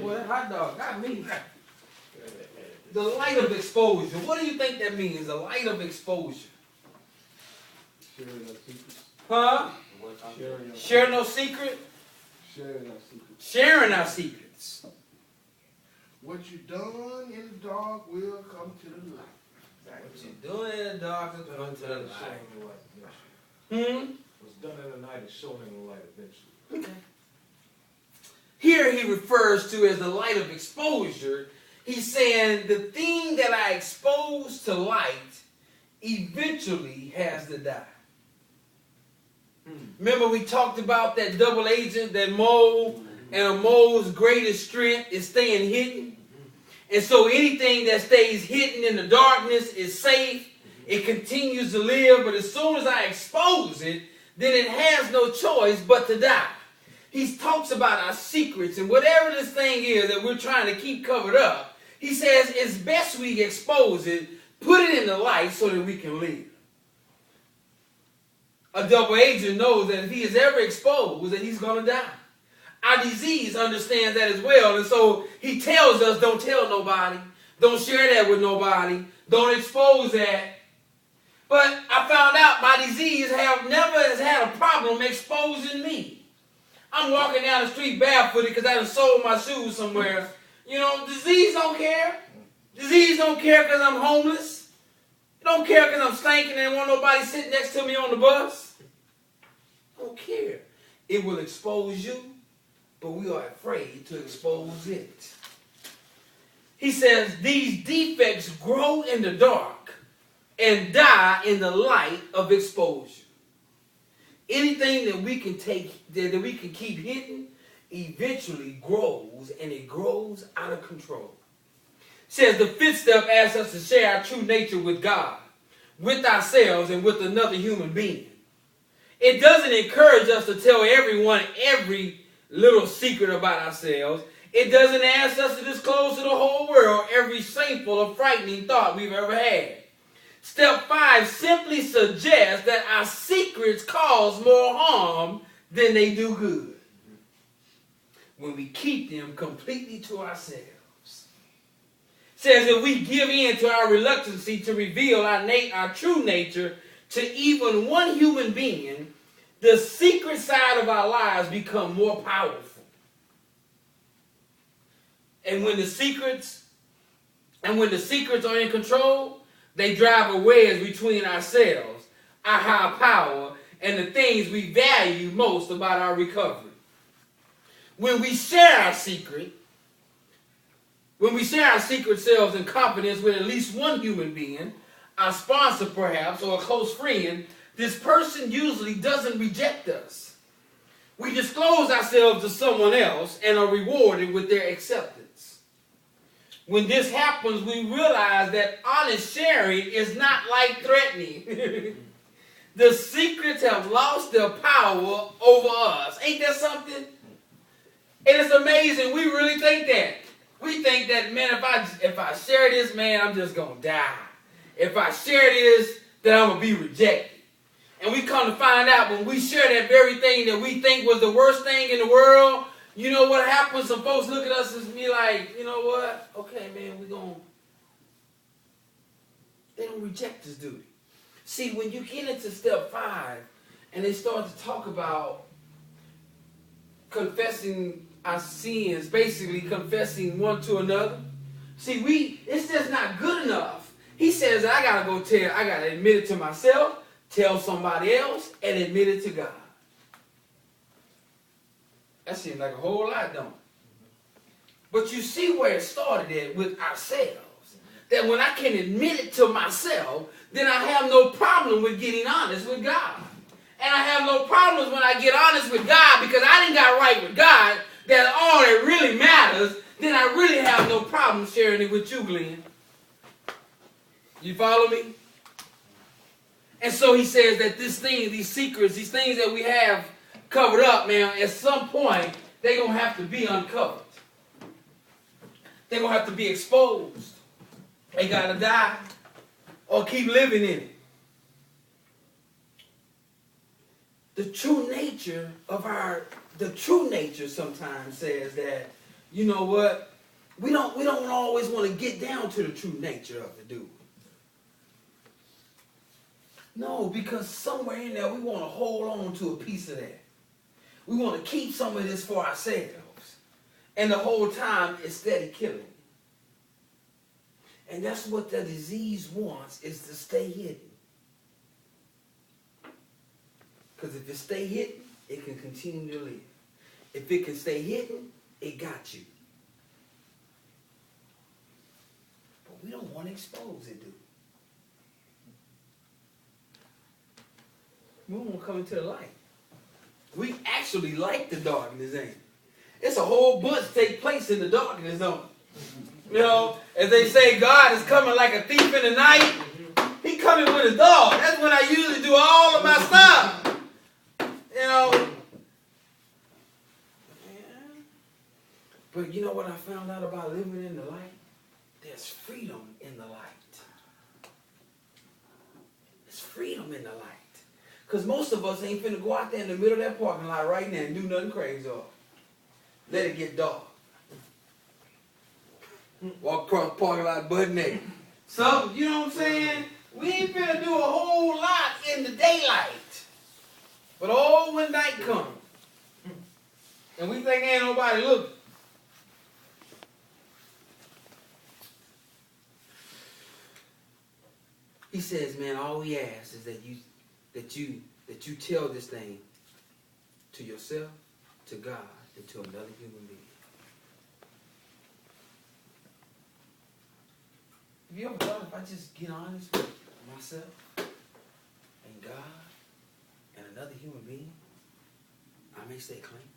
boy, that hot dog got me. The light of exposure. What do you think that means? The light of exposure. Sharing our secrets. Huh? Share no secret? Sharing our secrets. Sharing our secrets. What you done in the dark will come to the light. What you doing in the dark will come to the light. What's done in the night is shown in the light eventually. Okay. Here he refers to as the light of exposure. He's saying the thing that I expose to light eventually has to die. Remember we talked about that double agent, that mole, and a mole's greatest strength is staying hidden. And so anything that stays hidden in the darkness is safe. It continues to live, but as soon as I expose it, then it has no choice but to die. He talks about our secrets and whatever this thing is that we're trying to keep covered up. He says it's best we expose it, put it in the light so that we can live. A double agent knows that if he is ever exposed, that he's going to die. Our disease understands that as well, and so he tells us, don't tell nobody, don't share that with nobody, don't expose that. But I found out my disease never has had a problem exposing me. I'm walking down the street barefooted because I done sold my shoes somewhere. You know, disease don't care. Disease don't care because I'm homeless. It don't care because I'm stinking and want nobody sitting next to me on the bus. Don't care. It will expose you, but we are afraid to expose it. He says these defects grow in the dark and die in the light of exposure. Anything that we can take, that we can keep hidden, eventually grows, and it grows out of control. Says the fifth step asks us to share our true nature with God, with ourselves, and with another human being. It doesn't encourage us to tell everyone every little secret about ourselves. It doesn't ask us to disclose to the whole world every shameful or frightening thought we've ever had. Step 5 simply suggests that our secrets cause more harm than they do good when we keep them completely to ourselves. Says if we give in to our reluctancy to reveal our true nature to even one human being, the secret side of our lives become more powerful. And when the secrets are in control, they drive a wedge between ourselves, our high power, and the things we value most about our recovery. When we share our secret selves in confidence with at least one human being, our sponsor perhaps, or a close friend, this person usually doesn't reject us. We disclose ourselves to someone else and are rewarded with their acceptance. When this happens, we realize that honest sharing is not like threatening. The secrets have lost their power over us. Ain't that something? And it's amazing. We really think that. We think that, man, if I share this, man, I'm just going to die. If I share this, then I'm going to be rejected. And we come to find out when we share that very thing that we think was the worst thing in the world, you know what happens? Some folks look at us and be like, you know what? Okay, man, they don't reject us, do they? See, when you get into step 5 and they start to talk about confessing our sins, basically confessing one to another. See, it's just not good enough. He says I got to admit it to myself, tell somebody else, and admit it to God. That seems like a whole lot, don't it? But you see where it started at with ourselves. That when I can admit it to myself, then I have no problem with getting honest with God. And I have no problems when I get honest with God because I didn't got right with God. That's all that really matters. Then I really have no problem sharing it with you, Glenn. You follow me? And so he says that these secrets, these things that we have covered up, man, at some point, they're going to have to be uncovered. They're going to have to be exposed. They got to die or keep living in it. The true nature sometimes says that you know what? We don't always want to get down to the true nature of it, do we? No, because somewhere in there we want to hold on to a piece of that. We want to keep some of this for ourselves. And the whole time it's steady killing. And that's what the disease wants, is to stay hidden. Because if it stay hidden, it can continue to live. If it can stay hidden, it got you. But we don't want to expose it, do we? We want to come into the light. We actually like the darkness, ain't it? It's a whole bunch take place in the darkness, don't it? You know, as they say, God is coming like a thief in the night. He coming with his dog. That's when I usually do all of my stuff. You know. Yeah. But you know what I found out about living in the light? There's freedom in the light. There's freedom in the light. Because most of us ain't finna go out there in the middle of that parking lot right now and do nothing crazy or let it get dark. Walk across the parking lot butt naked. So, you know what I'm saying? We ain't finna do a whole lot in the daylight. But all when night comes, and we think ain't nobody looking. He says, man, all we ask is that you tell this thing to yourself, to God, and to another human being. Have you ever thought if I just get honest with myself and God and another human being, I may stay clean?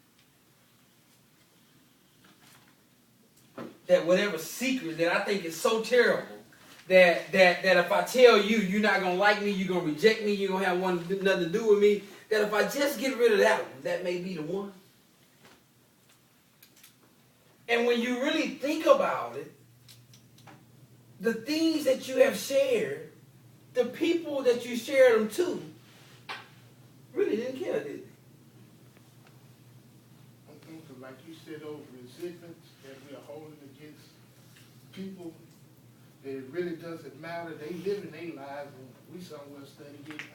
That whatever secret that I think is so terrible, that if I tell you, you're not going to like me, you're going to reject me, you're going to have nothing to do with me, that if I just get rid of that one, that may be the one. And when you really think about it, the things that you have shared, the people that you shared them to, really didn't care, did they? Like you said, those resentments that we are holding against people, that it really doesn't matter. They living their lives and we somewhere studying getting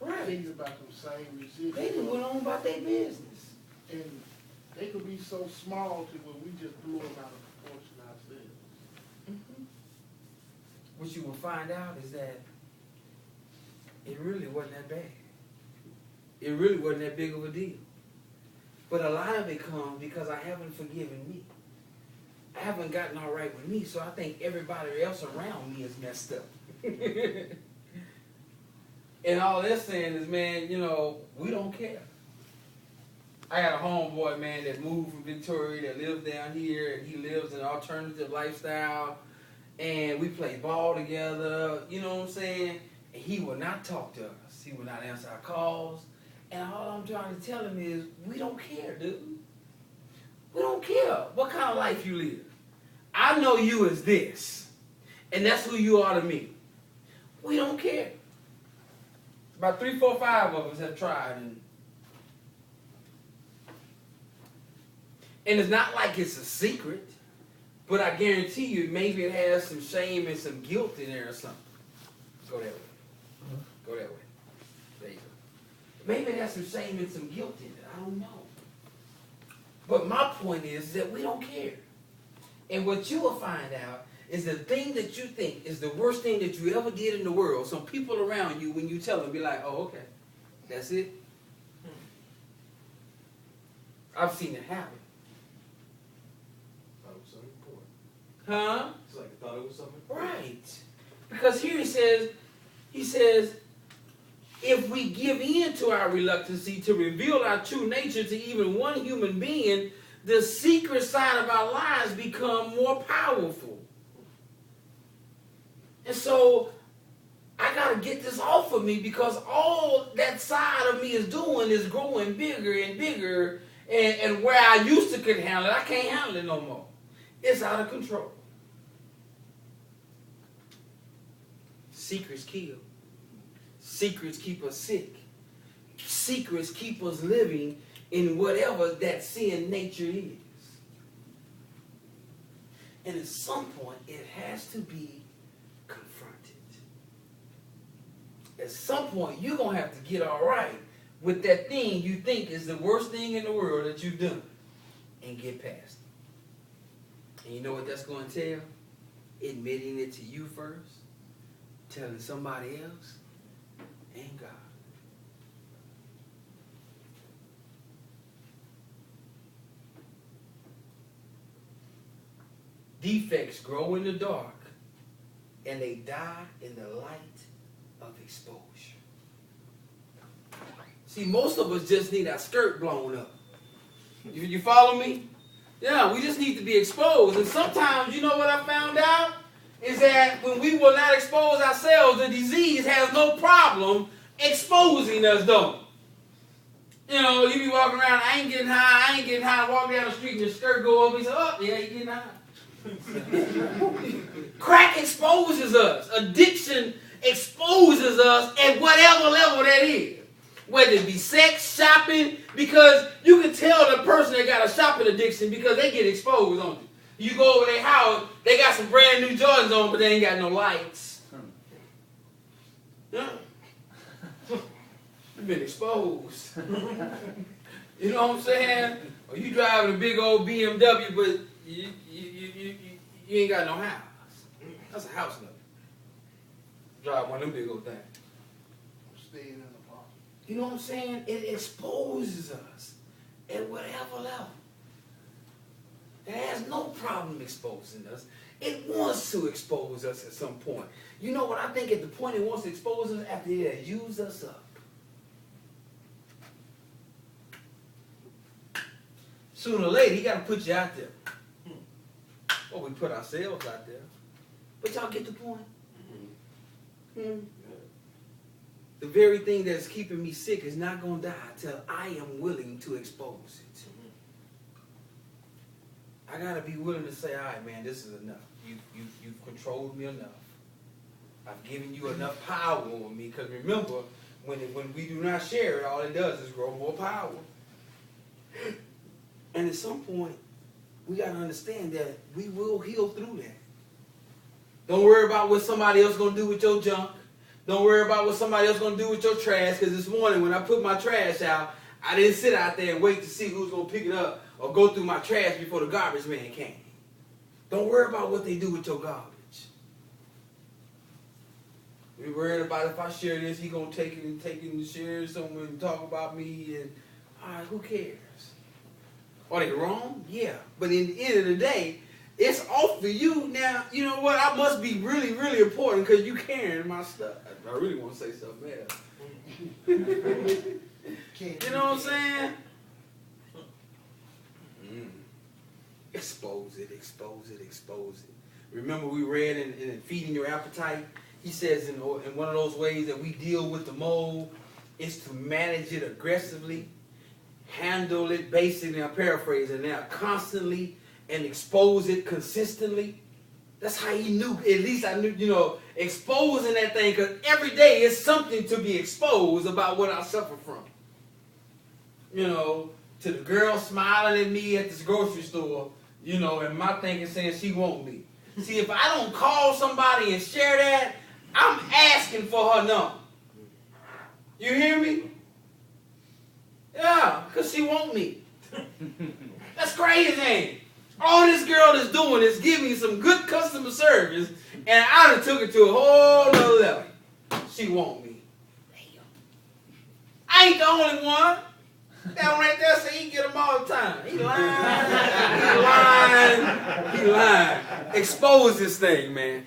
Right. things about them same resentments. They just went on about their business. And they could be so small to where we just blew them out of proportion ourselves. Mm-hmm. What you will find out is that it really wasn't that bad. It really wasn't that big of a deal. But a lot of it comes because I haven't forgiven me. I haven't gotten all right with me, so I think everybody else around me is messed up. And all they're saying is, man, you know, we don't care. I got a homeboy, man, that moved from Victoria, that lives down here, and he lives an alternative lifestyle. And we play ball together, you know what I'm saying? And he will not talk to us. He will not answer our calls. And all I'm trying to tell him is, we don't care, dude. We don't care what kind of life you live. I know you as this. And that's who you are to me. We don't care. About 3, 4, 5 of us have tried. And it's not like it's a secret. But I guarantee you, maybe it has some shame and some guilt in there or something. Go that way. Go that way. There you go. Maybe it has some shame and some guilt in it. I don't know. But my point is that we don't care. And what you will find out is the thing that you think is the worst thing that you ever did in the world, some people around you, when you tell them, be like, oh, okay, that's it. I've seen it happen. Thought it was something important. Huh? It's like I thought it was something important. Right. Because here he says, if we give in to our reluctancy to reveal our true nature to even one human being, the secret side of our lives become more powerful. And so I got to get this off of me, because all that side of me is doing is growing bigger and bigger, and where I used to could handle it, I can't handle it no more. It's out of control. Secrets kill. Secrets keep us sick. Secrets keep us living in whatever that sin nature is. And at some point, it has to be confronted. At some point, you're going to have to get all right with that thing you think is the worst thing in the world that you've done and get past it. And you know what that's going to tell? Admitting it to you first, telling somebody else, and God. Defects grow in the dark, and they die in the light of exposure. See, most of us just need our skirt blown up. You follow me? Yeah, we just need to be exposed. And sometimes, you know what I found out? Is that when we will not expose ourselves, the disease has no problem exposing us, though. You know, you be walking around, I ain't getting high, walk down the street and your skirt go up, and say, oh, yeah, you getting high. Crack exposes us. Addiction exposes us at whatever level that is. Whether it be sex, shopping, because you can tell the person that got a shopping addiction because they get exposed on you. You go over their house, they got some brand new Jordans on, but they ain't got no lights. Yeah. You've been exposed. You know what I'm saying? Or you driving a big old BMW, but you ain't got no house. That's a house number. Drive one of them big old things. Staying in the park. You know what I'm saying? It exposes us at whatever level. It has no problem exposing us. It wants to expose us at some point. You know what I think at the point it wants to expose us after it has used us up. Sooner or later, he got to put you out there. Or we put ourselves out there. But y'all get the point? The very thing that's keeping me sick is not going to die until I am willing to expose it. I got to be willing to say, all right, man, this is enough. You've controlled me enough. I've given you enough power over me. Because remember, when we do not share it, all it does is grow more power. And at some point, we got to understand that we will heal through that. Don't worry about what somebody else going to do with your junk. Don't worry about what somebody else going to do with your trash. Because this morning when I put my trash out, I didn't sit out there and wait to see who's going to pick it up or go through my trash before the garbage man came. Don't worry about what they do with your garbage. We're worried about if I share this, he going to take it and share it somewhere and talk about me. And all right, who cares? Are they wrong? Yeah. But in the end of the day, it's off for you. Now, you know what? I must be really, really important because you carrying my stuff. I really want to say something else. You know what I'm saying? Expose it, expose it, expose it. Remember we read in Feeding Your Appetite, he says in one of those ways that we deal with the mold is to manage it aggressively, handle it basically, I'm paraphrasing now, constantly, and expose it consistently. That's how he knew, at least I knew, exposing that thing, because every day is something to be exposed about what I suffer from. To the girl smiling at me at this grocery store, and my thinking saying she want me. See, if I don't call somebody and share that, I'm asking for her number. You hear me? Yeah, because she want me. That's crazy. All this girl is doing is giving me some good customer service, and I done took it to a whole nother level. She want me. Damn. I ain't the only one. That one right there say he get them all the time. He lying. He lying. Expose this thing, man.